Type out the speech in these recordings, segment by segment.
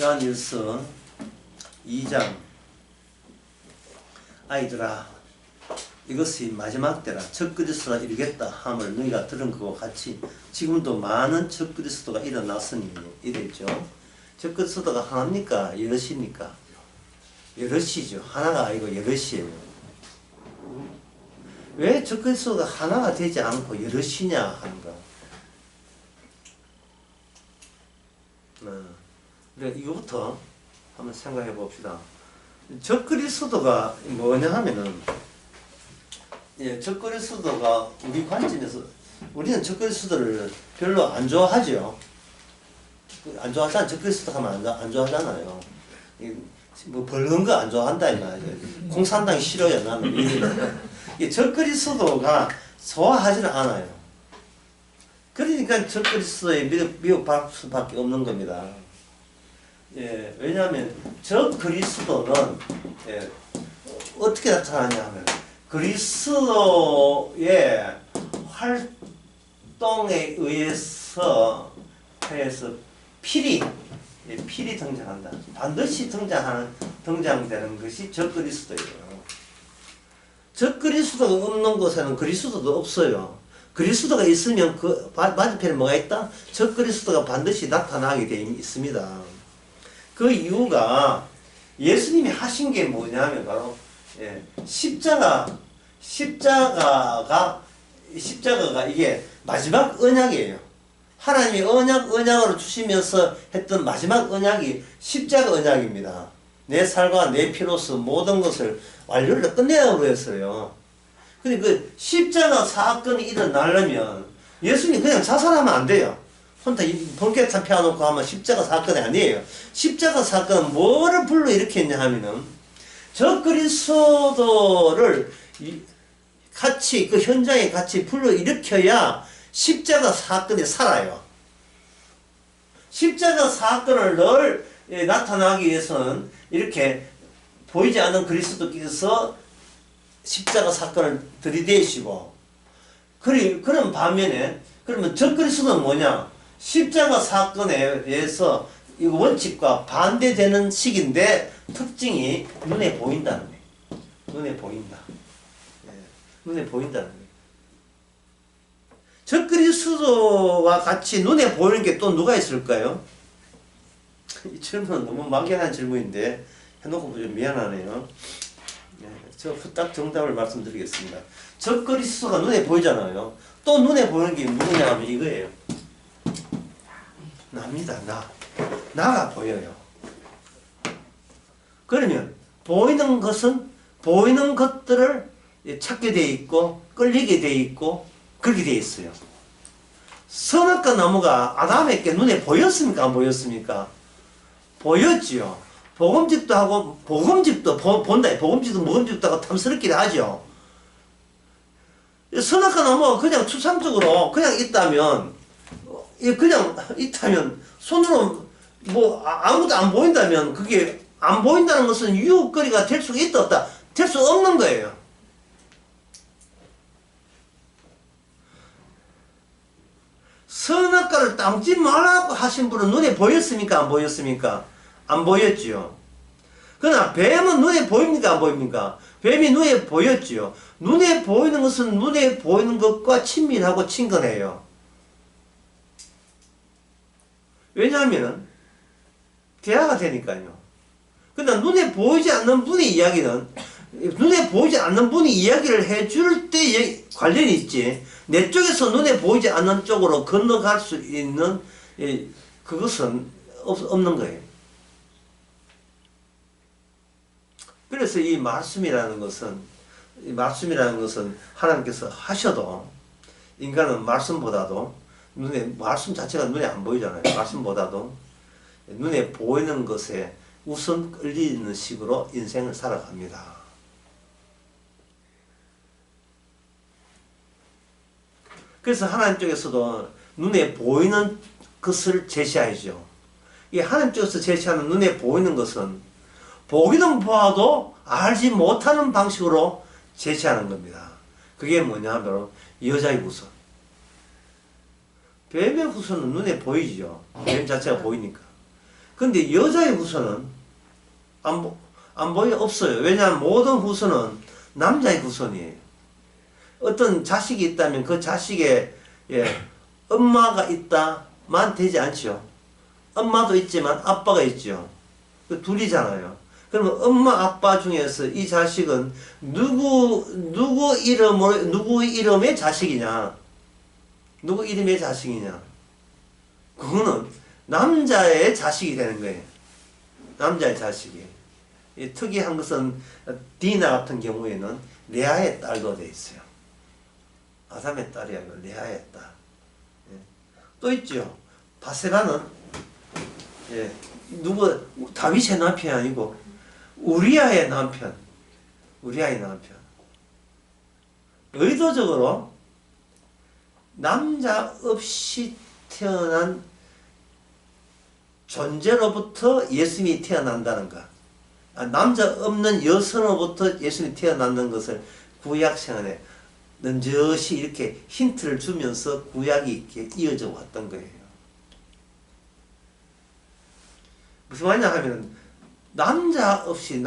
요한일서 2장 아이들아 이것이 마지막 때라 첫 그리스도가 이르겠다 함을 너희가 들은 것과 같이 지금도 많은 첫 그리스도가 일어났으니 이랬죠. 첫 그리스도가 하나입니까? 여럿입니까? 여럿이죠. 하나가 아니고 여럿이에요. 왜 첫 그리스도가 하나가 되지 않고 여럿이냐 하는가. 이거부터 한번 생각해 봅시다. 첫 그리스도가 뭐냐 하면은, 첫 그리스도가 우리 관점에서, 우리는 첫 그리스도를 별로 안 좋아하죠. 안 좋아하잖아. 첫 그리스도 하면 안 좋아하잖아요. 뭐 벌건 거 안 좋아한다 이 말이에요. 공산당이 싫어요 나는. 첫 그리스도가 좋아하지는 않아요. 그러니까 첫 그리스도에 미혹받을 수밖에 없는 겁니다. 왜냐하면 첫 그리스도는 어떻게 나타나냐 하면 그리스도의 활동에 의해서 필히 등장한다. 반드시 등장되는 것이 첫 그리스도예요. 첫 그리스도가 없는 곳에는 그리스도도 없어요. 그리스도가 있으면 그 맞은편에 뭐가 있다? 첫 그리스도가 반드시 나타나게 되어 있습니다. 그 이유가 예수님이 하신 게 뭐냐면 바로 십자가가 이게 마지막 언약이에요. 하나님이 언약으로 주시면서 했던 마지막 언약이 십자가 언약입니다. 내 살과 내 피로서 모든 것을 완료를 끝내라고 했어요. 근데 그 십자가 사건이 일어나려면 예수님이 그냥 자살하면 안 돼요. 혼자 번개탄 펴놓고 하면 십자가 사건이 아니에요. 십자가 사건은 뭐를 불러일으켰냐 하면은 저 그리스도를 같이 그 현장에 같이 불러일으켜야 십자가 사건이 살아요. 십자가 사건을 늘 나타나기 위해서는 이렇게 보이지 않는 그리스도께서 십자가 사건을 들이대시고 그런 반면에 그러면 저 그리스도는 뭐냐? 십자가 사건에 의해서 이 원칙과 반대되는 식인데 특징이 눈에 보인다는 거예요. 눈에 보인다. 눈에 보인다는 거예요. 저 그리스도와 같이 눈에 보이는 게 또 누가 있을까요? 이 질문은 너무 막연한 질문인데 해놓고 좀 미안하네요. 제가 후딱 정답을 말씀드리겠습니다. 저 그리스도가 눈에 보이잖아요. 또 눈에 보이는 게 누구냐 하면 이거예요. 나입니다. 나가 보여요. 그러면 보이는 것은 보이는 것들을 찾게 돼 있고 끌리게 돼 있고 그렇게 돼 있어요. 선악과 나무가 아담에게 눈에 보였습니까? 안 보였습니까? 보였지요. 복음직도 하고 복음직도 본다. 복음직도 먹음직도 하고 탐스럽기도 하죠. 선악과 나무가 그냥 추상적으로 그냥 있다면 손으로 뭐 아무것도 안 보인다면 그게 안 보인다는 것은 유혹거리가 될 수가 있다 없다? 될 수 없는 거예요. 선악과를 따먹지 말라고 하신 분은 눈에 보였습니까? 안 보였습니까? 안 보였지요. 그러나 뱀은 눈에 보입니까? 안 보입니까? 뱀이 눈에 보였지요. 눈에 보이는 것은 눈에 보이는 것과 친밀하고 친근해요. 왜냐하면 대화가 되니까요. 그러나 눈에 보이지 않는 분의 이야기는 눈에 보이지 않는 분이 이야기를 해줄 때 관련이 있지 내 쪽에서 눈에 보이지 않는 쪽으로 건너갈 수 있는 그것은 없는 거예요. 그래서 이 말씀이라는 것은 하나님께서 하셔도 인간은 말씀보다도 말씀 자체가 눈에 안 보이잖아요. 말씀보다도 눈에 보이는 것에 우선 끌리는 식으로 인생을 살아갑니다. 그래서 하나님 쪽에서도 눈에 보이는 것을 제시하죠. 이 하나님 쪽에서 제시하는 눈에 보이는 것은 보기는 보아도 알지 못하는 방식으로 제시하는 겁니다. 그게 뭐냐 하면 여자의 후손. 뱀의 후손은 눈에 보이죠. 뱀 자체가 보이니까. 근데 여자의 후손은 안 보여 없어요. 왜냐하면 모든 후손은 남자의 후손이에요. 어떤 자식이 있다면 그 자식에 엄마가 있다만 되지 않죠. 엄마도 있지만 아빠가 있죠. 그 둘이잖아요. 그러면 엄마 아빠 중에서 이 자식은 누구 이름의 자식이냐? 누구 이름의 자식이냐? 그거는 남자의 자식이 되는 거예요. 남자의 자식이. 특이한 것은 디나 같은 경우에는 레아의 딸로 되어 있어요. 아담의 딸이 아니고 레아의 딸. 또 있죠. 바세바는 다윗의 남편이 아니고 우리아의 남편. 의도적으로 남자 없이 태어난 존재로부터 예수님이 태어난다는 것. 남자 없는 여성으로부터 예수님이 태어났는 것을 구약성안에 넌저시 이렇게 힌트를 주면서 구약이 이렇게 이어져 왔던 거예요. 무슨 말이냐 하면 남자 없이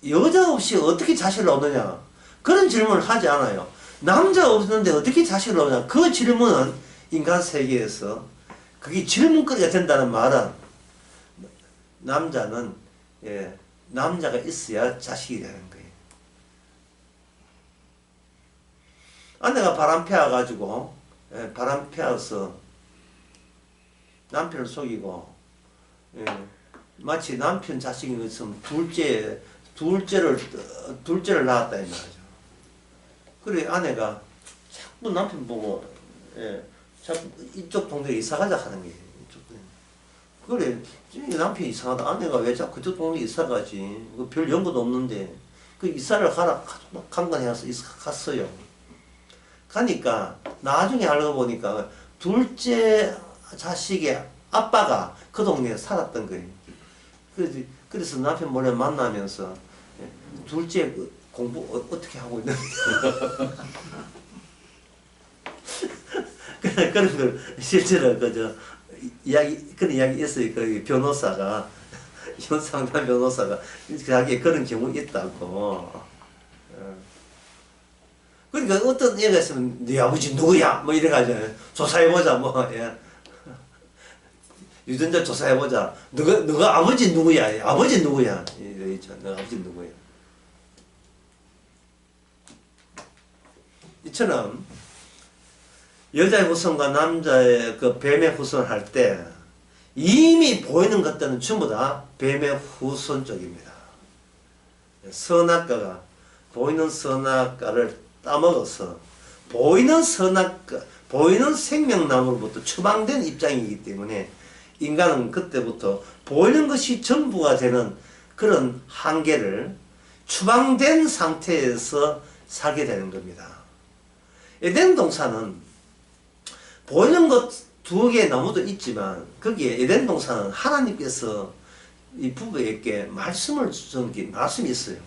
여자 없이 어떻게 자식을 얻느냐 그런 질문을 하지 않아요. 남자 없는데 어떻게 자식을 얻느냐 그 질문은 인간 세계에서 그게 질문거리가 된다는 말은 남자는 남자가 있어야 자식이 되는 거예요. 아내가 바람 피워가지고 바람 피워서 남편을 속이고 마치 남편 자식이 있으면 둘째를 낳았다 이 말이죠. 그래 아내가 자꾸 남편 보고 자꾸 이쪽 동네에 이사 가자 하는 거예요. 그래 남편이 이상하다. 아내가 왜 자꾸 그쪽 동네에 이사 가지? 별 연고도 없는데 그 이사를 가라 강간해서 갔어요. 가니까 나중에 알고 보니까 둘째 자식의 아빠가 그 동네에 살았던 거예요. 그래서 남편 몰래 만나면서 둘째 공부 어떻게 하고 있는 그런 걸 실제로 그런 이야기 있어요. 그 변호사가 현상담 변호사가 자기 그런 경우 있다고. 그러니까 어떤 얘가 있으면 네 아버지 누구야? 뭐 이래가지고 조사해보자 뭐. 유전자 조사해보자. 너가 아버지 누구야? 아버지 누구야? 이러죠. 너 아버지 누구야? 이처럼 여자의 후손과 남자의 그 뱀의 후손 할 때 이미 보이는 것들은 전부 다 뱀의 후손 쪽입니다. 선악과가 보이는 선악과를 따먹어서 보이는 생명나무로부터 추방된 입장이기 때문에 인간은 그때부터 보이는 것이 전부가 되는 그런 한계를 추방된 상태에서 살게 되는 겁니다. 에덴 동산은 보이는 것 두 개의 나무도 있지만 거기에 에덴 동산은 하나님께서 이 부부에게 말씀을 주신 게 말씀이 있어요.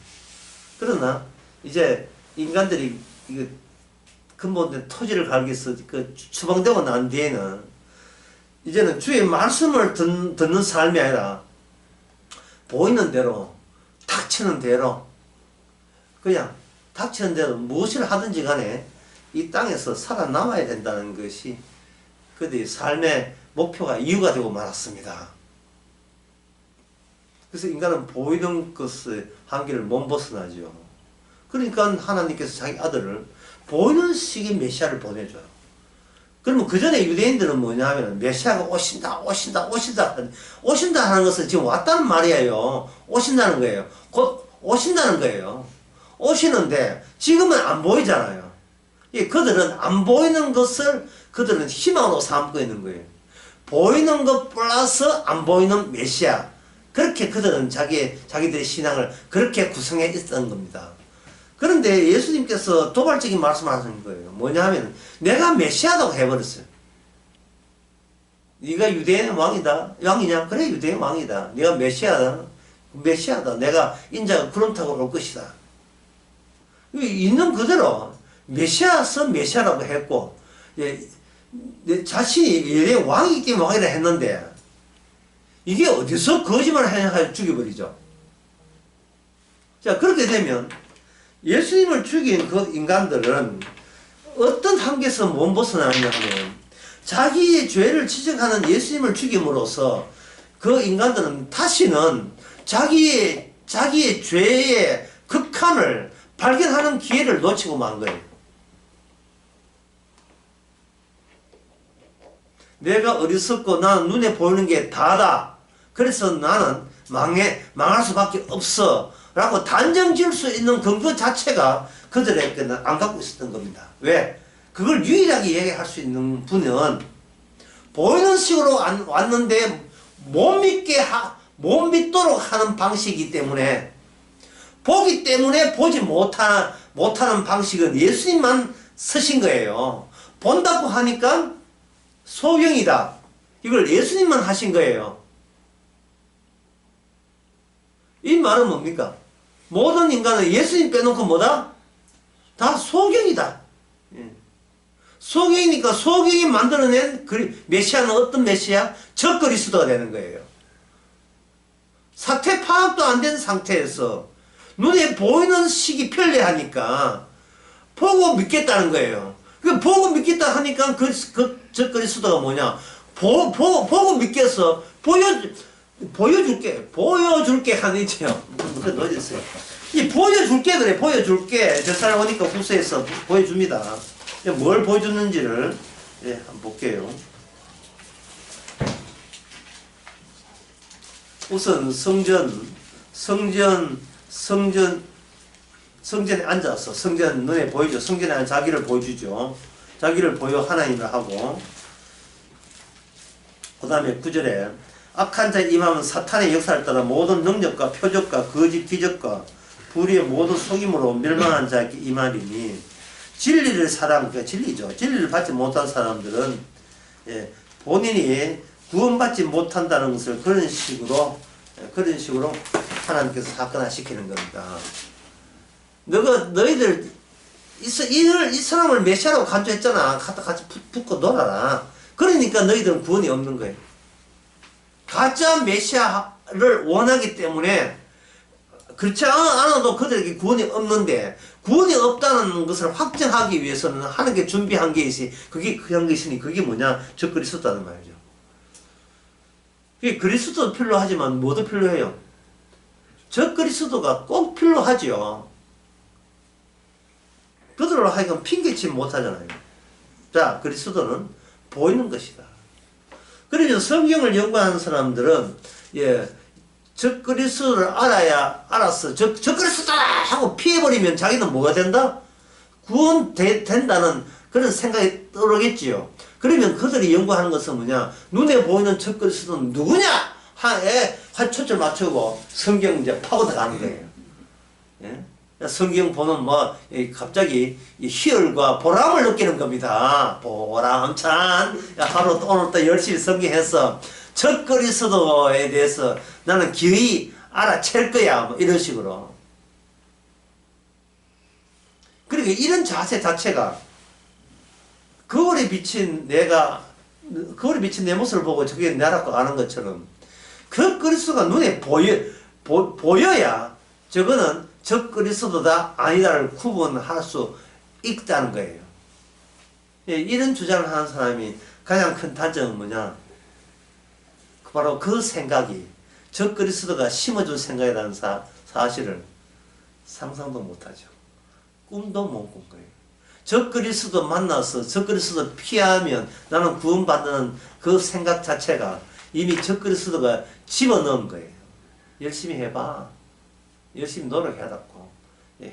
그러나 이제 인간들이 근본된 토지를 갈기서 그 추방되고 난 뒤에는 이제는 주의 말씀을 듣는 삶이 아니라 보이는 대로 닥치는 대로 그냥 닥치는 대로 무엇을 하든지 간에 이 땅에서 살아남아야 된다는 것이 그들의 삶의 목표가 이유가 되고 말았습니다. 그래서 인간은 보이는 것의 한계를 못 벗어나죠. 그러니까 하나님께서 자기 아들을 보이는 시기 메시아를 보내줘요. 그러면 그 전에 유대인들은 뭐냐 하면 메시아가 오신다 하는 것은 지금 왔다는 말이에요. 오신다는 거예요. 곧 오신다는 거예요. 오시는데 지금은 안 보이잖아요. 그들은 안 보이는 것을 그들은 희망으로 삼고 있는 거예요. 보이는 것 플러스 안 보이는 메시아. 그렇게 그들은 자기들의 신앙을 그렇게 구성해 있었던 겁니다. 그런데 예수님께서 도발적인 말씀을 하시는 거예요. 뭐냐 하면 내가 메시아라고 해버렸어요. 네가 유대인의 왕이냐? 그래 유대인 왕이다. 네가 메시아다. 내가 인자가 구름 타고 올 것이다. 있는 그대로 메시아라고 했고 자신이 유대인 왕이기 때문에 왕이라 했는데 이게 어디서 거짓말을 하냐 죽여버리죠. 자, 그렇게 되면 예수님을 죽인 그 인간들은 어떤 한계에서 못 벗어나느냐 하면 자기의 죄를 지적하는 예수님을 죽임으로써 그 인간들은 다시는 자기의 죄의 극한을 발견하는 기회를 놓치고 만 거예요. 내가 어리석고 나는 눈에 보이는 게 다다. 그래서 나는 망할 수밖에 없어. 라고 단정 지을 수 있는 근거 자체가 그들에게는 안 갖고 있었던 겁니다. 왜? 그걸 유일하게 얘기할 수 있는 분은 보이는 식으로 왔는데 못 믿도록 하는 방식이기 때문에 보기 때문에 보지 못하는 방식은 예수님만 쓰신 거예요. 본다고 하니까 소경이다. 이걸 예수님만 하신 거예요. 이 말은 뭡니까? 모든 인간은 예수님 빼놓고 뭐다? 다 소경이다. 소경이니까 소경이 만들어낸 메시아는 어떤 메시아? 적그리스도가 되는 거예요. 사태 파악도 안 된 상태에서 눈에 보이는 식이 편리하니까 보고 믿겠다는 거예요. 보고 믿겠다 하니까 그 적그리스도가 뭐냐? 보고 믿겠어. 보여줄게 하는 있죠. 무슨 어딨어요? 이 보여줄게 그래. 보여줄게. 저 사람 오니까 후서에서 보여줍니다. 뭘 보여줬는지를 한번 볼게요. 우선 성전에 앉아서 성전 눈에 보이죠. 성전에 앉아 자기를 보여주죠. 자기를 보여 하나님을 하고 그 다음에 9절에 악한 자의 임함은 사탄의 역사를 따라 모든 능력과 표적과 거짓 기적과 불의의 모든 속임으로 멸망한 자에게 임하리니 진리를 그러니까 진리죠. 진리를 받지 못한 사람들은 본인이 구원받지 못한다는 것을 그런 식으로 하나님께서 사건화시키는 겁니다. 너희들 이 사람을 메시아라고 간주했잖아. 같이 붙고 놀아라. 그러니까 너희들은 구원이 없는 거예요. 가짜 메시아를 원하기 때문에 그렇지 않아도 그들에게 구원이 없는데 구원이 없다는 것을 확정하기 위해서는 하는 게 준비한 게 있으니 그게 뭐냐? 적그리스도라는 말이죠. 그리스도도 필요하지만 뭐도 필요해요? 적그리스도가 꼭 필요하죠. 그들로 하여금 핑계치 못하잖아요. 자, 그리스도는 보이는 것이다. 그러면 성경을 연구하는 사람들은 적그리스도를 알아서 적그리스도다 하고 피해버리면 자기는 뭐가 된다? 구원된다는 그런 생각이 떠오르겠지요. 그러면 그들이 연구하는 것은 뭐냐? 눈에 보이는 적그리스도는 누구냐? 초점 맞추고 성경 이제 파고 들어가는 거예요. 예? 성경 보면 갑자기 희열과 보람을 느끼는 겁니다. 보람찬. 하루 오늘 또 열심히 성경해서 적그리스도에 대해서 나는 기어이 알아챌 거야. 이런 식으로. 그러니까 이런 자세 자체가 거울에 비친 내 모습을 보고 저게 나라고 아는 것처럼 그리스도가 눈에 보여야 저거는 적그리스도다 아니다를 구분할 수 있다는 거예요. 이런 주장을 하는 사람이 가장 큰 단점은 뭐냐? 바로 그 생각이 적그리스도가 심어준 생각이라는 사실을 상상도 못하죠. 꿈도 못 꾼 거예요. 적그리스도 만나서 적그리스도 피하면 나는 구원받는 그 생각 자체가 이미 적그리스도가 집어넣은 거예요. 열심히 해봐. 열심히 노력해갖고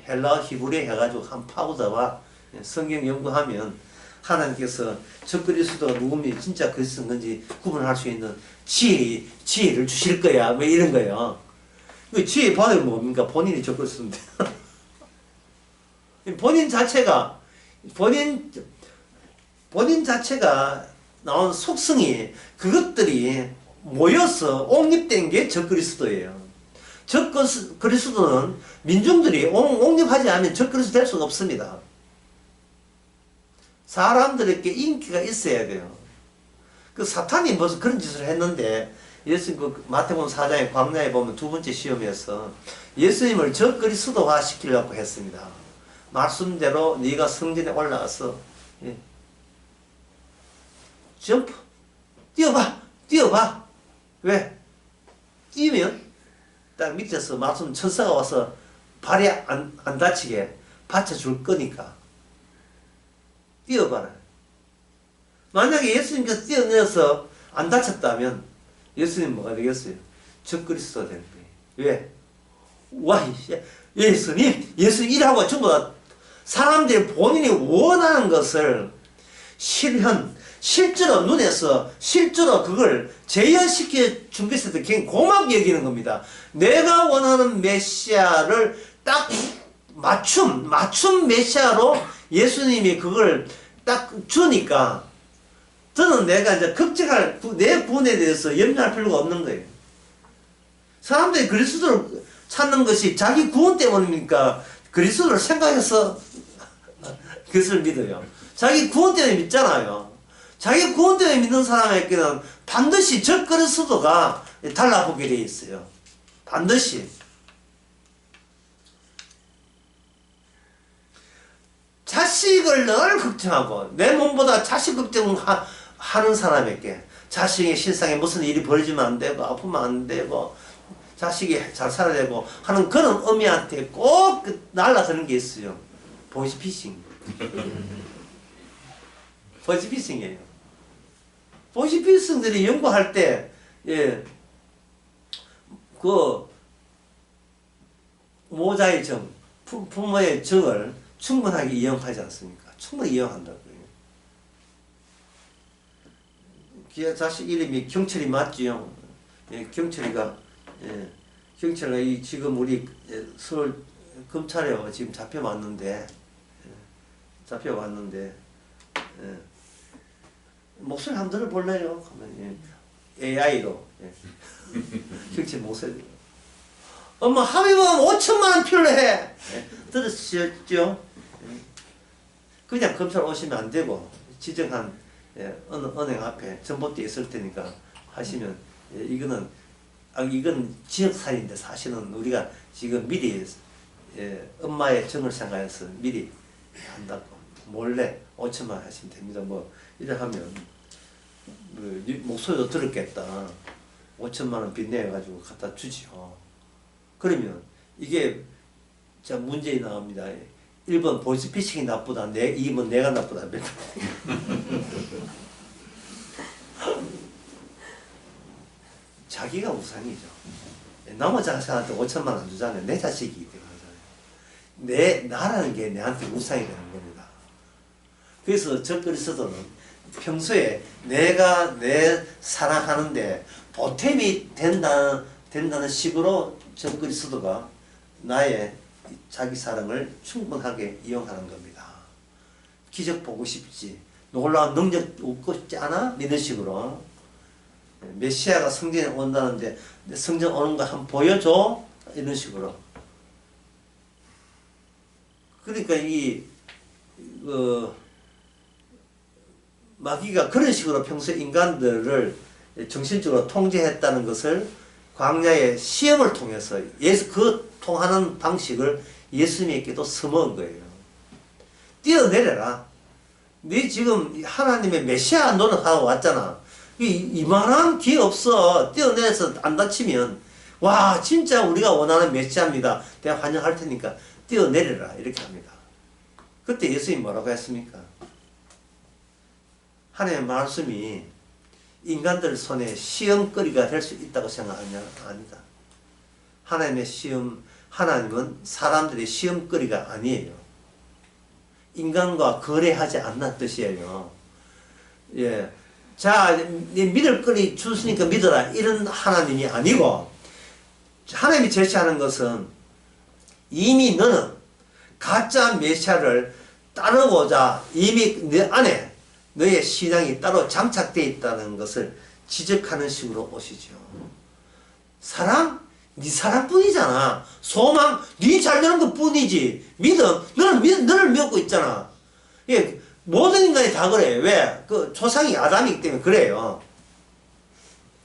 헬라어 히브리 해가지고 한 파고다와 성경 연구하면 하나님께서 적그리스도가 누구면 진짜 그리스도인 건지 구분할 수 있는 지혜를 주실 거야. 뭐 이런 거예요. 그 지혜 받으면 뭡니까? 본인이 적그리스도인데. 본인 자체가 나온 속성이 그것들이 모여서 옹립된 게 적그리스도예요. 적그리스도는 민중들이 옹립하지 않으면 적그리스도 될 수가 없습니다. 사람들에게 인기가 있어야 돼요. 그 사탄이 무슨 그런 짓을 했는데 예수님 그 마태복음 4장의 광야에 보면 두 번째 시험에서 예수님을 저 그리스도화 시키려고 했습니다. 말씀대로 네가 성전에 올라가서 예. 점프 뛰어봐. 왜? 뛰면 딱 밑에서 말씀 천사가 와서 발이 안 다치게 받쳐줄 거니까 뛰어봐라. 만약에 예수님께서 뛰어내서 안 다쳤다면 예수님 뭐가 되겠어요? 저 그리스도가 되는 거예요. 왜? 와, 예수님 일하고 전부 다 사람들이 본인이 원하는 것을 실제로 눈에서 실제로 그걸 재현시켜 준 것에 굉장히 고맙게 여기는 겁니다. 내가 원하는 메시아를 딱 맞춤 메시아로 예수님이 그걸 딱 주니까 저는 내가 이제 걱정할 내 구원에 대해서 염려할 필요가 없는 거예요. 사람들이 그리스도를 찾는 것이 자기 구원 때문입니까? 그리스도를 생각해서 그것을 믿어요. 자기 구원 때문에 믿잖아요. 자기 구원 때문에 믿는 사람에게는 반드시 저 그리스도가 달라보게 되어 있어요. 반드시. 자식을 늘 걱정하고 내 몸보다 자식 걱정하는 사람에게 자식의 실상에 무슨 일이 벌어지면 안 되고 아프면 안 되고 자식이 잘 살아야 되고 하는 그런 어미한테 꼭 날라드는 게 있어요. 보이스피싱. 보이스피싱이에요. 보이스피싱들이 연구할 때, 예, 그, 모자의 정, 부모의 정을 충분하게 이용하지 않습니까? 충분히 이용한다고요. 자식 이름이 경철이 맞지요? 예, 경철이가, 예, 경철이 지금 우리 서울 검찰에 지금 잡혀왔는데, 예, 목소리 한번 들어볼래요? 하면, 예, AI로. 예. 경철 목소리. 엄마 합의금 5천만 원 필요해. 예, 들으셨죠? 예. 그냥 검찰 오시면 안 되고 지정한 예, 어느 은행 앞에 전봇대 있을 테니까 하시면 예, 이건 지역살인인데 사실은 우리가 지금 미리 예, 엄마의 정을 생각해서 미리 한다고 몰래 5천만 원 하시면 됩니다. 뭐 이래 하면 목소리도 들었겠다. 5천만 원 빚내가지고 갖다 주지요. 그러면 이게 자 문제가 나옵니다. 1번 보이스피싱이 나쁘다. 2번 내가 나쁘다. 자기가 우상이죠. 나머지 자식한테 5천만 원 주잖아요. 내 자식이기 때문에 나라는 게 내한테 우상이 되는 겁니다. 그래서 저 그리스도는 평소에 내가 내 사랑하는데 보탬이 된다는 식으로 저 그리스도가 나의 자기 사랑을 충분하게 이용하는 겁니다. 기적 보고 싶지? 놀라운 능력 얻고 싶지 않아? 이런 식으로 메시아가 성전에 온다는데 성전 오는 거 한번 보여줘? 이런 식으로. 그러니까 마귀가 그런 식으로 평소에 인간들을 정신적으로 통제했다는 것을 광야의 시험을 통해서 그 통하는 방식을 예수님에게도 써먹은 거예요. 뛰어내려라. 네 지금 하나님의 메시아 노력하고 왔잖아. 이만한 기회 없어. 뛰어내려서 안 다치면 와 진짜 우리가 원하는 메시아입니다. 내가 환영할 테니까 뛰어내려라. 이렇게 합니다. 그때 예수님이 뭐라고 했습니까? 하나님의 말씀이 인간들 손에 시험거리가 될 수 있다고 생각하냐? 아니다. 하나님의 하나님은 사람들의 시험거리가 아니에요. 인간과 거래하지 않는 뜻이에요. 예. 자, 믿을 거리 주시니까 믿어라. 이런 하나님이 아니고, 하나님이 제시하는 것은 이미 너는 가짜 메시아를 따르고자 이미 내 안에 너의 신앙이 따로 장착되어 있다는 것을 지적하는 식으로 오시죠. 사랑? 네 사랑뿐이잖아. 소망? 네 잘되는 것뿐이지. 믿음? 너를 믿고 있잖아. 예, 모든 인간이 다 그래. 왜? 그 조상이 아담이기 때문에 그래요.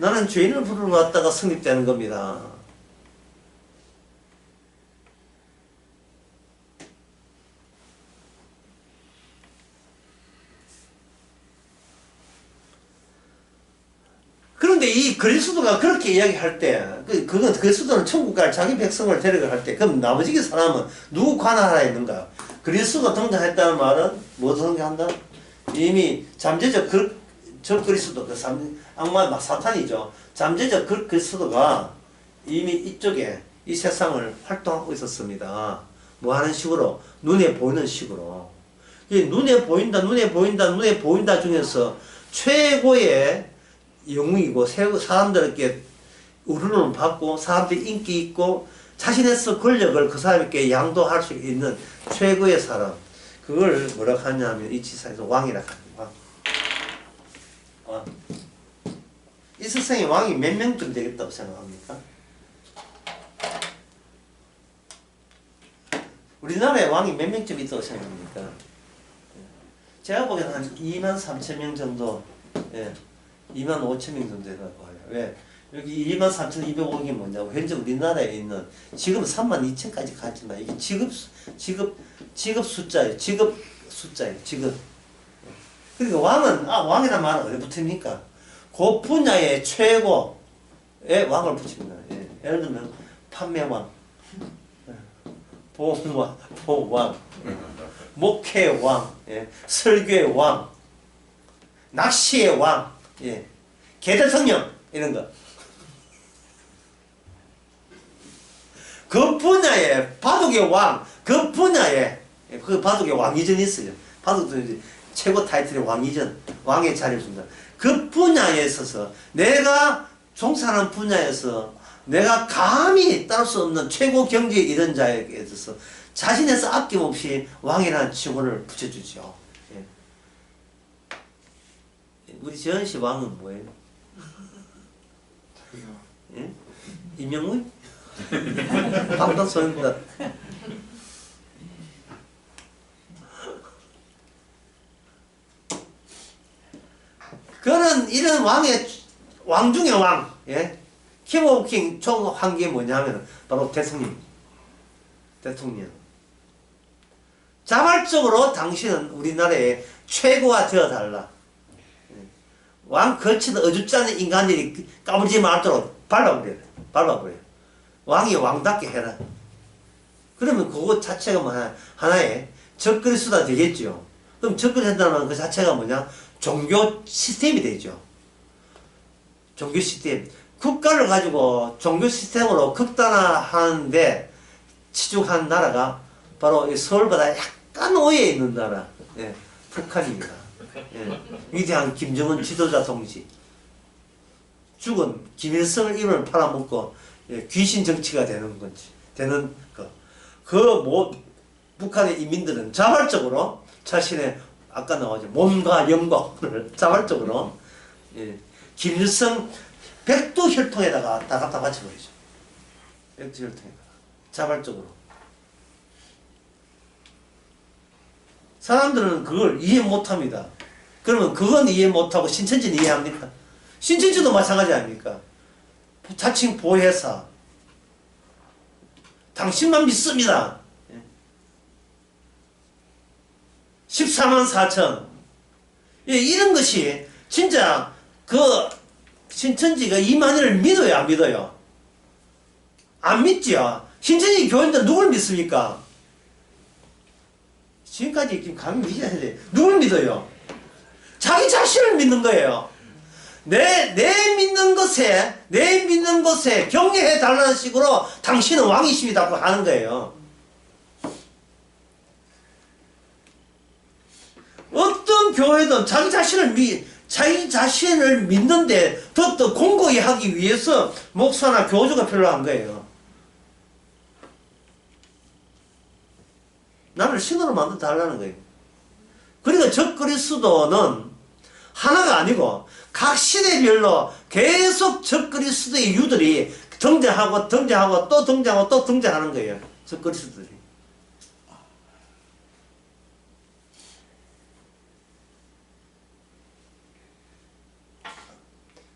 나는 죄인을 부르러 왔다가 성립되는 겁니다. 그런데 이 그리스도가 그렇게 이야기할 때, 그건 그리스도는 천국 갈 자기 백성을 데려갈 때, 그럼 나머지 사람은 누구 관할하라 했는가? 그리스도가 등장했다는 말은 뭐 등장한다? 이미 잠재적 저 그리스도, 악마 사탄이죠. 잠재적 그리스도가 이미 이쪽에 이 세상을 활동하고 있었습니다. 뭐 하는 식으로? 눈에 보이는 식으로. 이 눈에 보인다 중에서 최고의 영웅이고 사람들에게 우러름 받고 사람들이 인기 있고 자신의 권력을 그 사람에게 양도할 수 있는 최고의 사람, 그걸 뭐라 하냐면 이 지사에서 왕이라 합니다. 왕. 이 세상에 왕이 몇 명쯤 되겠다고 생각합니까? 우리나라에 왕이 몇 명쯤 있다고 생각합니까? 제가 보기에는 한 2만 3천 명 정도, 2만 5천 명 정도 되라고 봐요. 왜? 여기 2만 3,205억이 뭐냐고. 현재 우리나라에 있는, 지금 3만 2천까지 갔지만, 이게 직업 숫자예요. 직업 숫자예요. 직업. 그러니까 왕이란 말은 어디 붙습니까? 그 분야의 최고의 왕을 붙입니다. 예를 들면, 판매왕, 보험왕, 목회왕, 설교의 왕, 낚시의 왕, 개대성령, 이런 거. 그 분야에, 바둑의 왕, 그 분야에, 그 바둑의 왕위전이 있어요. 바둑도 이제 최고 타이틀의 왕위전, 왕의 자리를 준다. 그 분야에 있어서, 내가 종사하는 분야에서, 내가 감히 따를 수 없는 최고 경지에 이른 자에게 있어서, 자신에서 아낌없이 왕이라는 칭호를 붙여주죠. 우리 재현씨 왕은 뭐예요? 예? 임영웅? 방탄소년단. 그는 이런 왕 중의 왕, 킹 오브 킹, 총한 게 뭐냐면 바로 대통령. 자발적으로 당신은 우리나라의 최고가 되어달라. 왕 거치는 어줍지 않은 인간들이 까불지 말도록 밟아버려요. 왕이 왕답게 해라. 그러면 그것 자체가 뭐 하나의 적그리스도가 되겠죠. 그럼 적그리스도라는 그 자체가 뭐냐? 종교 시스템이 되죠. 종교 시스템. 국가를 가지고 종교 시스템으로 극단화하는데 치중한 나라가 바로 서울보다 약간 오해 있는 나라. 북한입니다. 위대한 김정은 지도자 동지. 죽은 김일성을 이름을 팔아먹고 귀신 정치가 되는 거. 북한의 인민들은 자발적으로 자신의 아까 나오죠. 몸과 영광을 자발적으로 김일성 백두혈통에다가 다 갖다 바쳐버리죠. 백두혈통에다가 자발적으로. 사람들은 그걸 이해 못합니다. 그러면 그건 이해 못하고 신천지는 이해합니까? 신천지도 마찬가지 아닙니까? 자칭 보혜사. 당신만 믿습니다. 14만 4천. 이런 것이 진짜 그 신천지가 이만희를 믿어요, 안 믿어요? 안 믿지요. 신천지 교인들 누굴 믿습니까? 지금까지 지금 감히 믿어야 누굴 믿어요? 자기 자신을 믿는 거예요. 내 믿는 것에 경외해 달라는 식으로 당신은 왕이십니다고 하는 거예요. 어떤 교회든 자기 자신을 믿는데 더 공고히 하기 위해서 목사나 교주가 필요한 거예요. 나를 신으로 만들어 달라는 거예요. 그러니까 적그리스도는 하나가 아니고 각 시대별로 계속 적그리스도의 유들이 등장하고 또 등장하는 거예요. 적그리스도들이.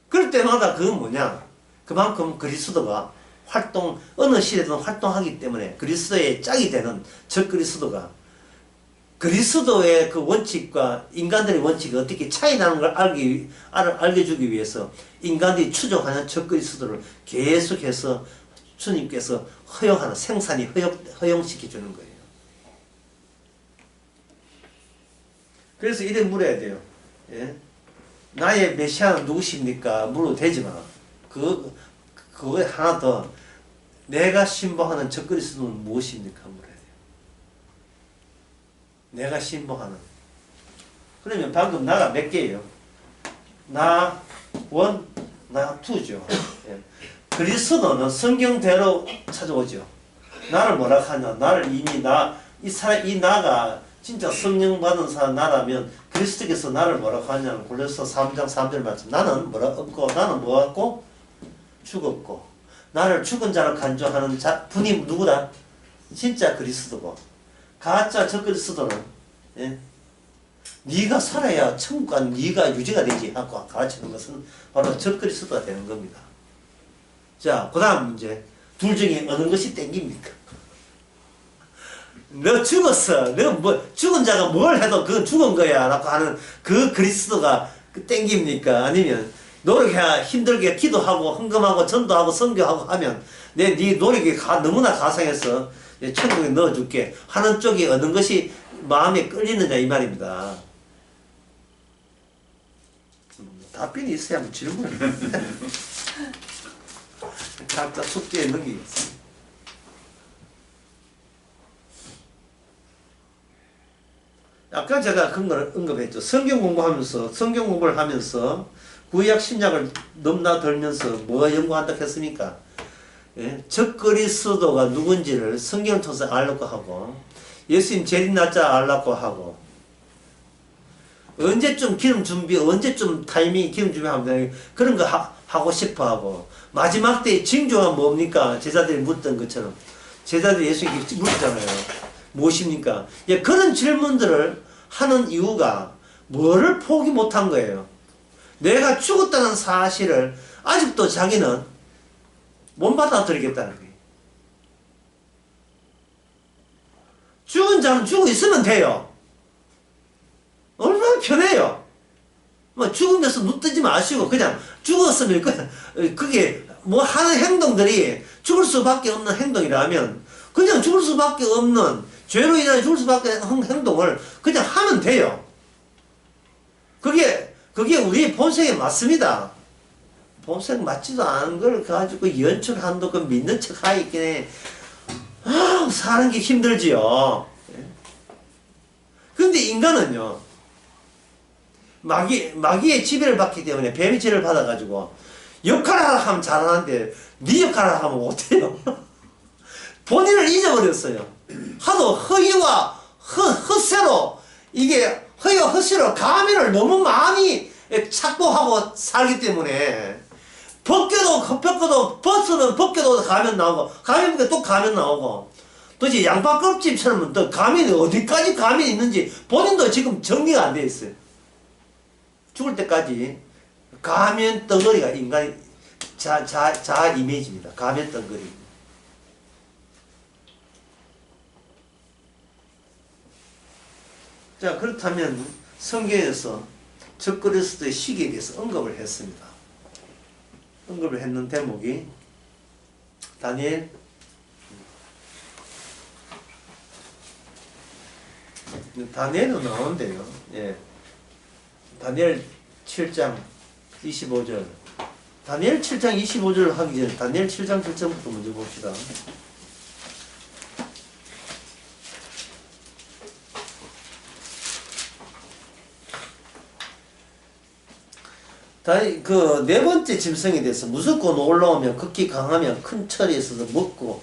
그럴 때마다 그건 뭐냐? 그만큼 그리스도가 어느 시대든 활동하기 때문에 그리스도의 짝이 되는 적그리스도가 그리스도의 그 원칙과 인간들의 원칙이 어떻게 차이 나는 걸 알려주기 위해서 인간들이 추종하는 적그리스도를 계속해서 주님께서 허용하는 생산이 허용시켜주는 거예요. 그래서 이래 물어야 돼요. 예? 나의 메시아는 누구십니까? 물어도 되지만 그거에 하나 더 내가 신봉하는 적그리스도는 무엇입니까? 물어야 돼요. 내가 신봉하는. 그러면 방금 나가 몇 개예요? 나 원, 나 투죠. 예. 그리스도는 성경대로 찾아오죠. 나를 뭐라 하냐? 나를 이미 이 나가 진짜 성령 받은 사람 나라면 그리스도께서 나를 뭐라고 하냐면 골로새 3장 3절 말씀. 나는 나는 뭐 같고? 죽었고. 나를 죽은 자로 간주하는 분이 누구다? 진짜 그리스도고. 가짜 적그리스도는 예? 네가 살아야 천국과 네가 유지가 되지 하고 가르치는 것은 바로 적그리스도가 되는 겁니다. 자, 그 다음 문제. 둘 중에 어느 것이 땡깁니까? 너 죽었어. 너 죽은 자가 뭘 해도 그건 죽은 거야. 라고 하는 그 그리스도가 땡깁니까? 아니면 노력해야 힘들게 기도하고 헌금하고 전도하고 선교하고 하면 네 노력이 너무나 가상해서 천국에 넣어줄게 하는 쪽이 어느 것이 마음에 끌리느냐 이 말입니다. 답변이 있어야 한번 질문을 각자 숙제에 넘기겠습니다. 아까 제가 그런 걸 언급했죠. 성경 공부를 하면서 구약 신약을 넘나들면서 뭐 연구한다고 했습니까? 예? 적그리스도가 누군지를 성경을 통해서 알려고 하고 예수님 재림 날짜 알려고 하고 언제쯤 기름 준비, 언제쯤 타이밍 기름 준비하면 되나 그런 거 하고 싶어 하고 마지막 때의 징조가 뭡니까? 제자들이 묻던 것처럼 제자들이 예수님께 묻잖아요. 무엇입니까? 예, 그런 질문들을 하는 이유가 뭐를 포기 못한 거예요. 내가 죽었다는 사실을 아직도 자기는 못 받아들이겠다는 거예요. 죽은 자는 죽어 있으면 돼요. 얼마나 편해요. 뭐 죽은 데서 눈 뜨지 마시고 그냥 죽었으면 그게 뭐 하는 행동들이 죽을 수밖에 없는 행동이라면 그냥 죽을 수밖에 없는 죄로 인해 죽을 수밖에 없는 행동을 그냥 하면 돼요. 그게 우리의 본성에 맞습니다. 본성 맞지도 않은 걸 가지고 연출한다고 그 믿는 척 하기 에 사는 게 힘들지요. 그런데 인간은요, 마귀의 지배를 받기 때문에 뱀의 지배를 받아가지고 역할을 하면 잘하는데 네 역할을 하면 못해요. 본인을 잊어버렸어요. 하도 허위와 허세로 이게 허위와 허세로 가면을 너무 많이 착복하고 살기 때문에 벗겨도 가면 나오고 가면 또 가면 나오고 도대체 양파 껍질처럼 또 가면이 어디까지 가면이 있는지 본인도 지금 정리가 안 돼 있어요. 죽을 때까지 가면 덩어리가 인간의 자아 이미지입니다. 가면 덩어리. 자, 그렇다면 성경에서 적그리스도의 시기에 대해서 언급을 했습니다. 언급을 했는 대목이 다니엘은 나오는데요. 예. 다니엘 7장 25절. 다니엘 7장 25절을 하기 전에 다니엘 7장 7절부터 먼저 봅시다. 그 네 번째 짐승에 대해서 무조건 올라오면 극히 강하면 큰 철에 있어서 먹고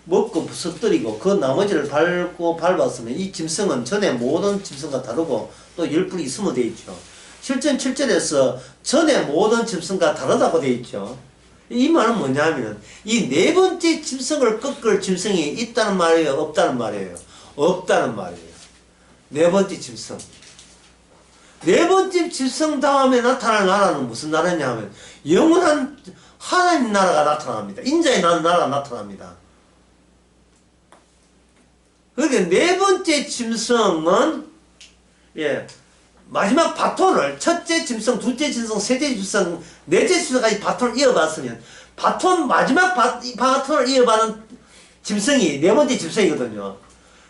부서뜨리고 그 나머지를 밟았으면 이 짐승은 전에 모든 짐승과 다르고 또 열불이 있으면 되어 있죠. 실전 7절에서 전에 모든 짐승과 다르다고 되어 있죠. 이 말은 뭐냐면 이 네 번째 짐승을 꺾을 짐승이 있다는 말이에요? 없다는 말이에요? 없다는 말이에요. 네 번째 짐승. 네 번째 짐승 다음에 나타날 나라는 무슨 나라냐 하면 영원한 하나님 나라가 나타납니다. 인자의 나라가 나타납니다. 그러니까 네 번째 짐승은 마지막 바톤을 첫째 짐승, 둘째 짐승, 셋째 짐승, 넷째 짐승까지 바톤을 이어봤으면 마지막 바톤을 이어받는 짐승이 네 번째 짐승이거든요.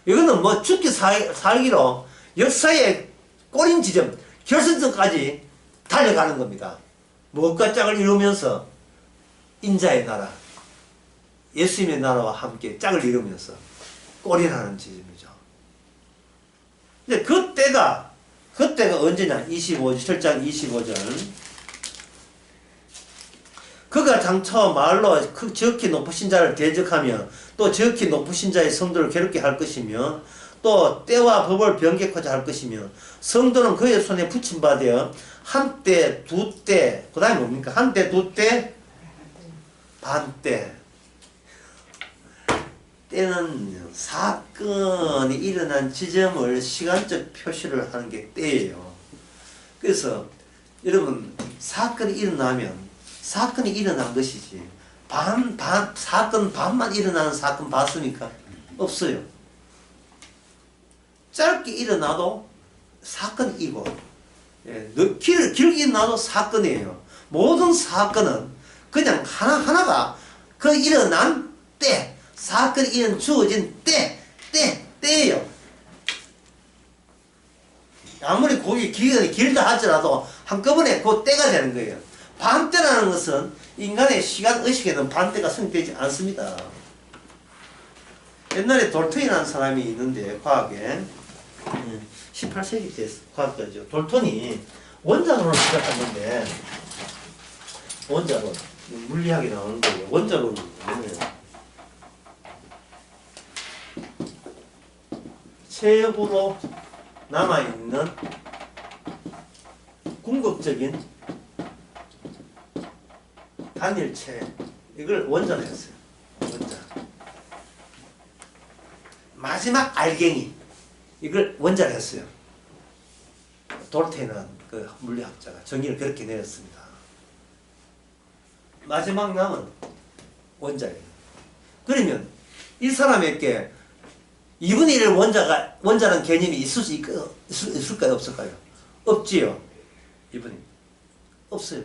이거는 뭐 죽기 살기로 역사의 꼬린 지점, 결승점까지 달려가는 겁니다. 무엇과 짝을 이루면서 인자의 나라, 예수님의 나라와 함께 짝을 이루면서 꼬리라는 지점이죠. 근데 그때가 언제냐? 7장 25절. 그가 장차 말로 지극히 높으신 자를 대적하며 또 지극히 높으신 자의 성도를 괴롭게 할 것이며 또 때와 법을 변개코자 할 것이며 성도는 그의 손에 붙임받아 한때 두때 그 다음에 뭡니까? 한때 두때 반때. 때는 사건이 일어난 지점을 시간적 표시를 하는 게 때예요. 그래서 여러분 사건이 일어난 것이지 사건 반만 일어나는 사건 봤습니까? 없어요. 짧게 일어나도 사건이고 길게 일어나도 사건이에요. 모든 사건은 그냥 하나가 그 일어난 때 사건이 주어진 때예요. 아무리 거기 기간이 길다 할지라도 한꺼번에 그 때가 되는 거예요. 반때라는 것은 인간의 시간 의식에는 반때가 성립되지 않습니다. 옛날에 돌턴이라는 사람이 있는데 과학에 18세기 때 과학자죠. 돌턴이 원자로를 시작한 건데 원자로 물리학이 나오는 거예요. 원자로는 뭐예요? 최후로 남아있는 궁극적인 단일체, 이걸 원자로 했어요. 원자. 마지막 알갱이, 이걸 원자로 했어요. 돌테는 그 물리학자가 정의를 그렇게 내렸습니다. 마지막 남은 원자예요. 그러면 이 사람에게 2분의 1 원자라는 개념이 있을까요? 없을까요? 없지요. 2분의 1. 없어요.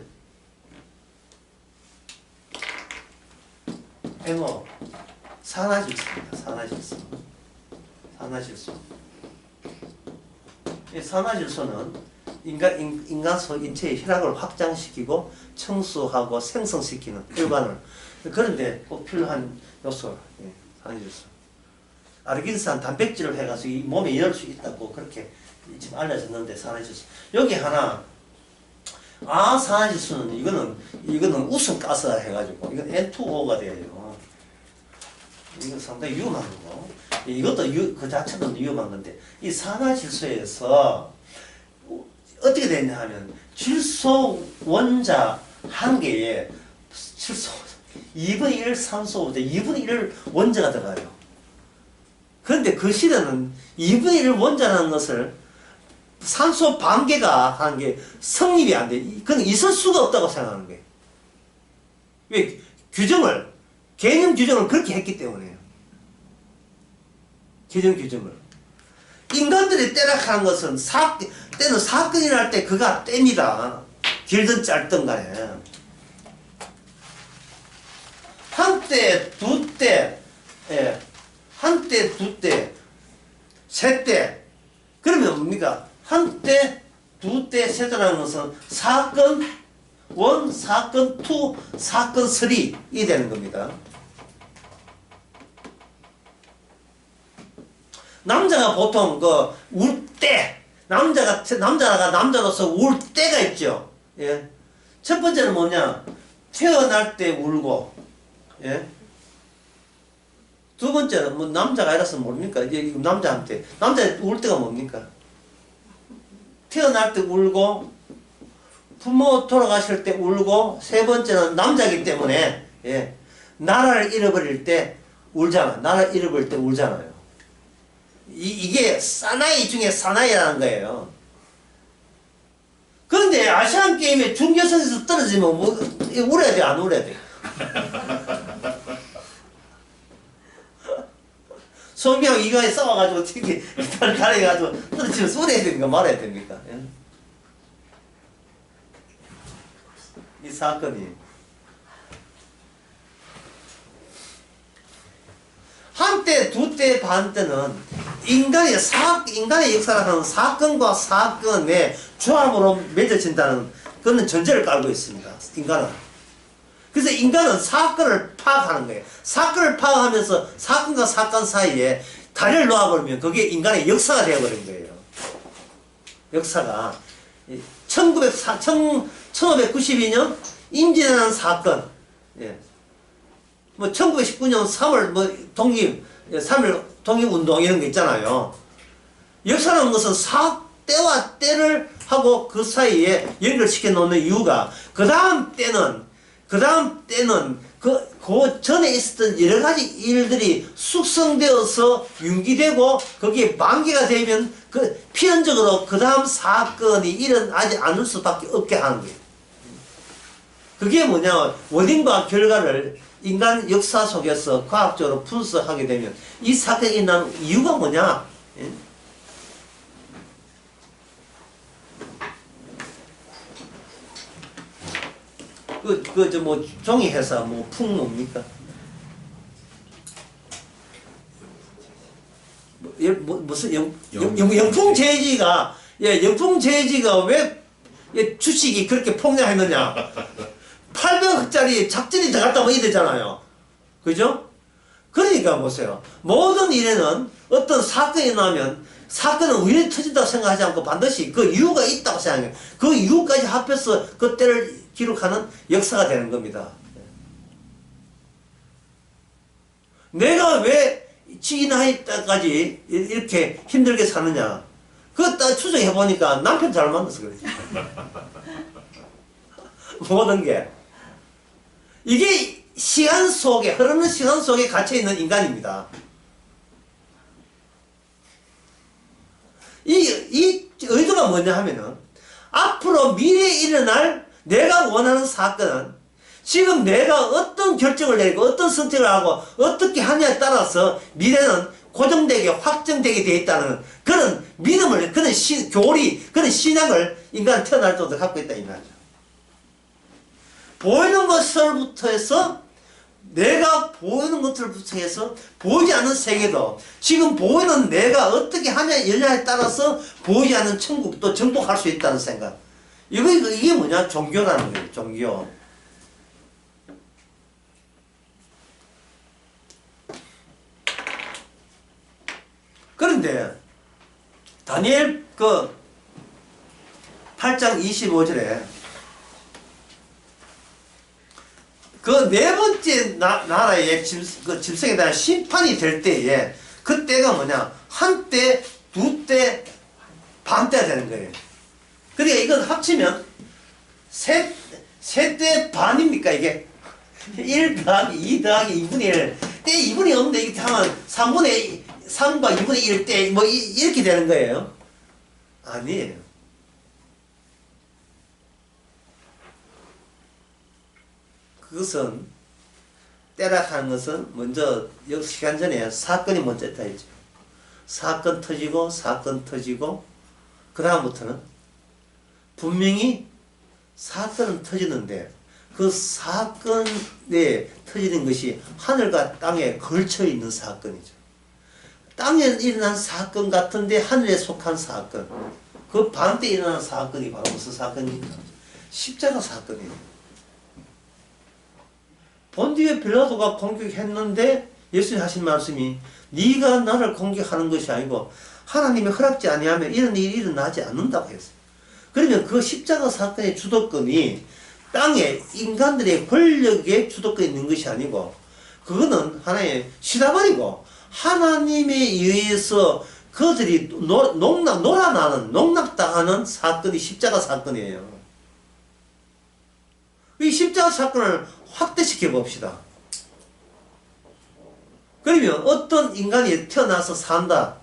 해모 산화질소입니다. 산화질소. 이 산화질소는 인간 인체의 혈액을 확장시키고 청소하고 생성시키는 혈관을, 그런데 꼭 필요한 요소, 산화질소. 아르기닌산 단백질을 해가지고 이 몸에 넣을 수 있다고 그렇게 지금 알려졌는데, 산화질소. 여기 하나, 산화질소는 이거는 우선가스라 해가지고, 이건 N2O가 돼요. 이건 상당히 위험한 거고, 이것도 그 자체도 위험한 건데, 이 산화질소에서 어떻게 되냐 하면, 질소 원자 한 개에 2분의 1 산소보다 2분의 1 원자가 들어가요. 그런데 그 시대는 2분의 1 원자라는 것을 산소 반 개가 하는 게 성립이 안 돼. 그건 있을 수가 없다고 생각하는 거예요. 왜? 개념 규정을 그렇게 했기 때문에요. 개념 규정을. 인간들이 때락하는 것은 때는 사건이 날 때 그가 때입니다. 길든 짧든 간에. 한때, 두때, 한때, 두때, 세때. 그러면 뭡니까? 한때, 두때, 세때라는 것은 사건 1, 사건 2, 사건 3이 되는 겁니다. 남자가 보통 울 때, 남자가 남자로서 울 때가 있죠. 예. 첫 번째는 뭐냐? 태어날 때 울고, 예. 두 번째는 뭐 남자가 아니라서 모릅니까? 이제 남자 울 때가 뭡니까? 태어날 때 울고, 부모 돌아가실 때 울고, 세 번째는 남자이기 때문에, 예. 나라를 잃어버릴 때 울잖아. 나라를 잃어버릴 때 울잖아요. 이게 사나이 중에 사나이라는 거예요. 그런데 아시안 게임에 준결승에서 떨어지면 뭐 울어야 돼, 안 울어야 돼? 소미하고 이가에 싸워가지고 튀기 가려가지고 떨어지면 울어야 됩니까, 말아야 됩니까? 예? 이 사건이 한때, 두때, 반때는 인간의 역사라는 사건과 사건의 조합으로 맺어진다는 그런 전제를 깔고 있습니다. 인간은. 그래서 인간은 사건을 파악하는 거예요. 사건을 파악하면서 사건과 사건 사이에 다리를 놓아버리면 그게 인간의 역사가 되어버린 거예요. 역사가 1592년 임진왜란 사건, 예. 뭐 1919년 3월 뭐 3.1 독립운동 이런 거 있잖아요. 역사라는 것은 때와 때를 하고 그 사이에 연결시켜 놓는 이유가 그 다음 때는 그 전에 있었던 여러 가지 일들이 숙성되어서 윤기되고 거기에 만개가 되면 그 필연적으로 그 다음 사건이 일어나지 않을 수밖에 없게 하는 거예요. 그게 뭐냐, 원인과 결과를 인간 역사 속에서 과학적으로 분석하게 되면 이 사건이 일어난 이유가 뭐냐? 예? 뭐 종이 회사 뭐 풍뭡니까? 무슨 영풍 재지가 영풍 재지가 왜 주식이 그렇게 폭락했느냐? 800억짜리 작전이 들어갔다 뭐 이랬잖아요. 그죠? 그러니까 보세요. 모든 일에는 어떤 사건이 나면 사건은 우연히 터진다고 생각하지 않고 반드시 그 이유가 있다고 생각해요. 그 이유까지 합해서 그 때를 기록하는 역사가 되는 겁니다. 내가 왜 이 나이 때까지 이렇게 힘들게 사느냐? 그거 딱 추정해보니까 남편 잘 만나서 그러지. 모든 게. 이게 시간 속에, 흐르는 시간 속에 갇혀있는 인간입니다. 이 의도가 뭐냐 하면은, 앞으로 미래에 일어날 내가 원하는 사건은 지금 내가 어떤 결정을 내리고 어떤 선택을 하고 어떻게 하냐에 따라서 미래는 고정되게 확정되게 되어 있다는 그런 믿음을, 그런 교리, 그런 신앙을 인간은 태어날 때부터 갖고 있다 이 말이죠. 보이는 것을부터 해서 내가 보이는 것들부터 해서 보이지 않는 세계도 지금 보이는 내가 어떻게 하냐에 따라서 보이지 않는 천국도 정복할 수 있다는 생각. 이게 뭐냐? 종교라는 거예요. 종교. 그런데 다니엘 8장 25절에 그 네 번째 나라의 짐승에 대한 심판이 될 때에 그 때가 뭐냐? 한 때, 두 때, 반 때가 되는 거예요. 그러니까 이건 합치면 세 때 반입니까 이게? 1 더하기 2 더하기 2분의 1. 때 2분이 없는데 이렇게 하면 3분의 3과 2분의 1 때 뭐 이렇게 되는 거예요? 아니에요. 그것은 때락하는 것은 먼저 시간 전에 사건이 먼저 있다했죠. 사건 터지고 그 다음부터는 분명히 사건은 터지는데 그 사건에 터지는 것이 하늘과 땅에 걸쳐 있는 사건이죠. 땅에 일어난 사건 같은데 하늘에 속한 사건. 그 반대 일어난 사건이 바로 무슨 사건입니까? 십자가 사건이에요. 본디에 빌라도가 공격했는데 예수님 하신 말씀이 네가 나를 공격하는 것이 아니고 하나님이 허락지 아니하면 이런 일이 일어나지 않는다고 했어요. 그러면 그 십자가 사건의 주도권이 땅에 인간들의 권력에 주도권이 있는 것이 아니고 그거는 하나의 시다버리고 하나님에 의해서 그들이 농락당하는 사건이 십자가 사건이에요. 이 십자가 사건을 확대시켜 봅시다. 그러면 어떤 인간이 태어나서 산다.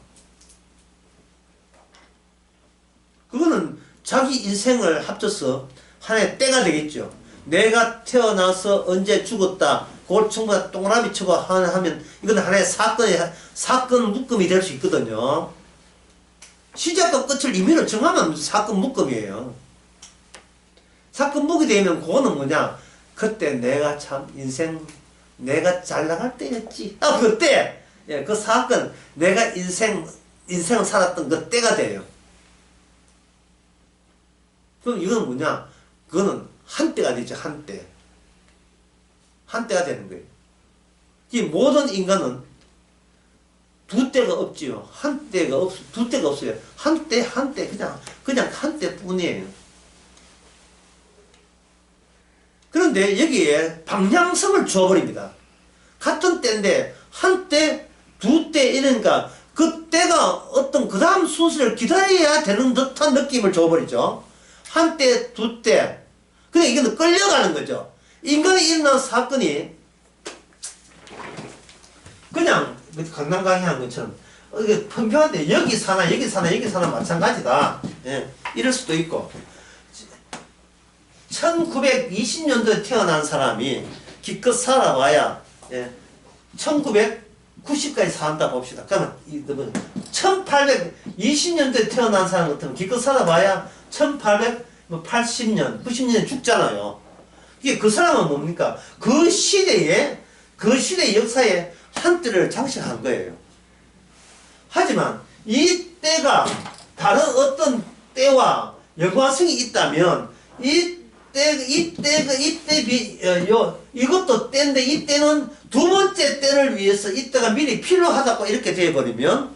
그거는 자기 인생을 합쳐서 하나의 때가 되겠죠. 내가 태어나서 언제 죽었다, 그걸 충분히 동그라미 치고 하면 이건 하나의 사건 묶음이 될 수 있거든요. 시작과 끝을 임의로 정하면 사건 묶음이에요. 사건 묶이 되면 그거는 뭐냐, 그때 내가 참 내가 잘 나갈 때였지. 그때, 예, 그 사건, 내가 인생을 살았던 그 때가 돼요. 그럼 이건 뭐냐, 그거는 한때가 되죠, 한때. 한때가 되는 거예요. 이 모든 인간은 두 때가 없지요. 두 때가 없어요. 한때, 그냥 한때 뿐이에요. 그런데 여기에 방향성을 줘버립니다. 같은 때인데, 한때, 두 때 이러니까, 그 때가 어떤 그 다음 순서를 기다려야 되는 듯한 느낌을 줘버리죠. 한때, 두 때. 근데 이거는 끌려가는 거죠. 인간이 일어난 사건이 그냥 강남 강의한 것처럼 이게 평평한데 여기 사나 마찬가지다. 예, 이럴 수도 있고 1920년도에 태어난 사람이 기껏 살아봐야 1990까지 산다 봅시다. 그러면 1820년도에 태어난 사람 같으면 기껏 살아봐야 1880년, 90년에 죽잖아요. 이게 그 사람은 뭡니까? 그 시대의 역사에 한때를 장식한 거예요. 하지만 이 때가 다른 어떤 때와 연관성이 있다면 이것도 때인데 이 때는 두 번째 때를 위해서 이때가 미리 필요하다고 이렇게 되어버리면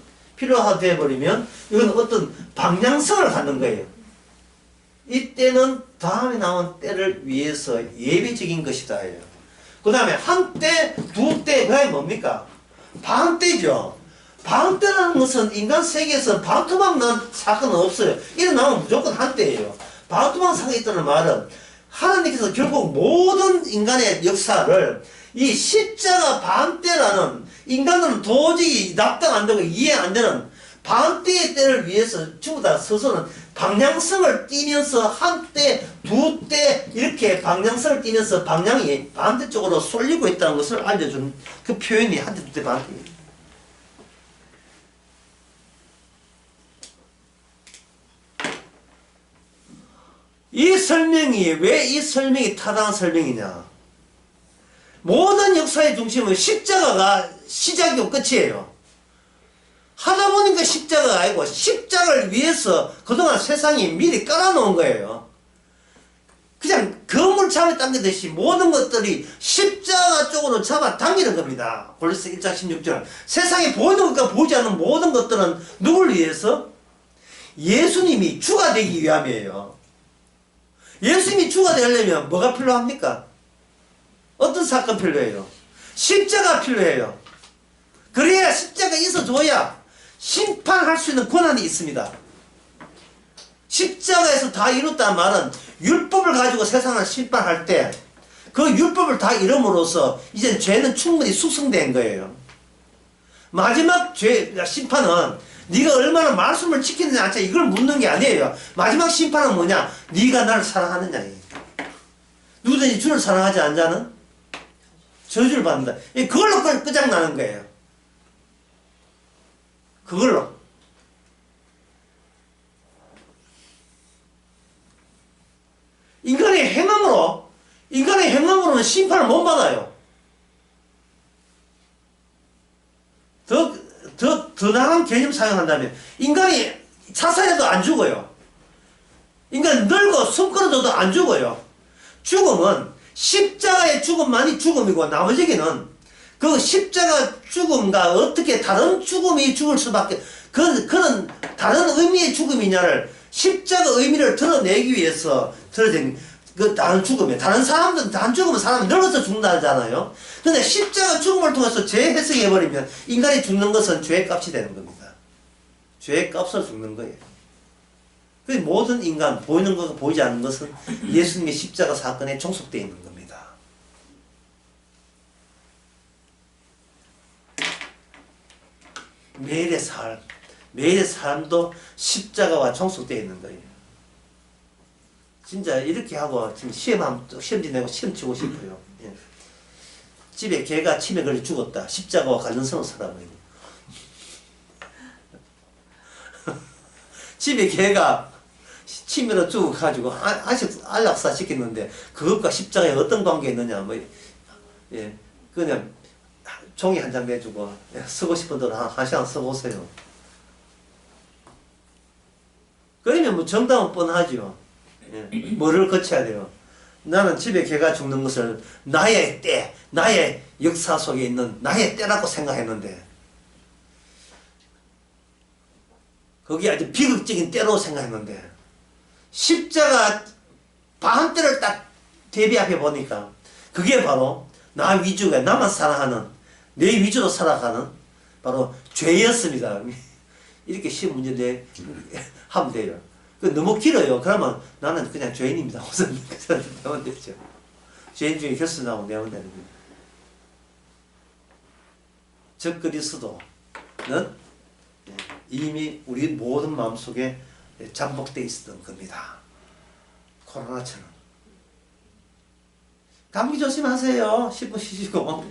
이건 어떤 방향성을 갖는 거예요. 이때는 다음에 나온 때를 위해서 예비적인 것이다. 그 다음에 한때, 두때, 그게 뭡니까? 방때죠. 방때라는 것은 인간 세계에서 방토막 난 사건은 없어요. 일어나면 무조건 한때예요. 방토막 사건이 있다는 말은 하나님께서 결국 모든 인간의 역사를 이 십자가 방때라는 인간은 도저히 납득 안 되고 이해 안 되는 방때의 때를 위해서 전부 다 스스로는 방향성을 띠면서 한때, 두때 이렇게 방향성을 띠면서 방향이 반대쪽으로 쏠리고 있다는 것을 알려준 그 표현이 한때, 두때, 반때입니다. 왜 이 설명이 타당한 설명이냐? 모든 역사의 중심은 십자가가 시작이고 끝이에요. 하다 보니까 십자가가 아니고 십자가를 위해서 그동안 세상이 미리 깔아놓은 거예요. 그냥 거물참에 당기듯이 모든 것들이 십자가 쪽으로 잡아당기는 겁니다. 골로새 1장 16절. 세상에 보이는 것과 보이지 않는 모든 것들은 누굴 위해서? 예수님이 주가 되기 위함이에요. 예수님이 주가 되려면 뭐가 필요합니까? 어떤 사건 필요해요? 십자가 필요해요. 그래야 십자가 있어줘야 심판할 수 있는 권한이 있습니다. 십자가에서 다 이뤘다는 말은 율법을 가지고 세상을 심판할 때 그 율법을 다 이름으로써 이제 죄는 충분히 숙성된 거예요. 마지막 심판은 네가 얼마나 말씀을 지키느냐 안 이걸 묻는 게 아니에요. 마지막 심판은 뭐냐? 네가 나를 사랑하느냐. 누구든지 주를 사랑하지 않는 자는 저주를 받는다. 그걸로 끝장나는 거예요. 그걸로. 인간의 행함으로는 심판을 못 받아요. 더 나은 개념 사용한다면, 인간이 자살해도 안 죽어요. 인간 늙어 숨 끊어져도 안 죽어요. 죽음은 십자가의 죽음만이 죽음이고, 나머지는 그 십자가 죽음과 어떻게 다른 죽음이 죽을 수밖에, 그는 다른 의미의 죽음이냐를 십자가 의미를 드러내기 위해서 드러낸 그 다른 죽음에, 다른 사람들은 다른 죽음은 사람이 늙어서 죽는다잖아요. 근데 십자가 죽음을 통해서 재해석해버리면 인간이 죽는 것은 죄의 값이 되는 겁니다. 죄의 값을 죽는 거예요. 그 모든 인간, 보이는 것과 보이지 않는 것은 예수님의 십자가 사건에 종속되어 있는 겁니다. 매일의 삶도 십자가와 종속되어 있는 거예요. 진짜 이렇게 하고 지금 시험지 내고 시험 치고 싶어요. 예. 집에 개가 침에 걸려 죽었다. 십자가와 관련성을 사람은. 집에 개가 침으로 죽어가지고 안락사 시켰는데 그것과 십자가에 어떤 관계 있느냐 뭐 예. 그냥 종이 한 장 내주고 쓰고 싶은 대로 한 시간 써보세요. 그러면 뭐 정답은 뻔하죠. 예. 뭐를 거쳐야 돼요? 나는 집에 개가 죽는 것을 나의 때, 나의 역사 속에 있는 나의 때라고 생각했는데 그게 아주 비극적인 때로 생각했는데 십자가 반때를 딱 대비해 보니까 그게 바로 나 위주가 나만 사랑하는 내 위주로 살아가는 바로 죄였습니다. 이렇게 쉬운 문제 하면 돼요. 너무 길어요. 그러면 나는 그냥 죄인입니다. 우선 내면 되죠. 죄인 중에 결승하고 내면 되는 거예요. 저 그리스도는 이미 우리 모든 마음속에 잠복되어 있었던 겁니다. 코로나처럼. 감기 조심하세요. 10분 쉬시고.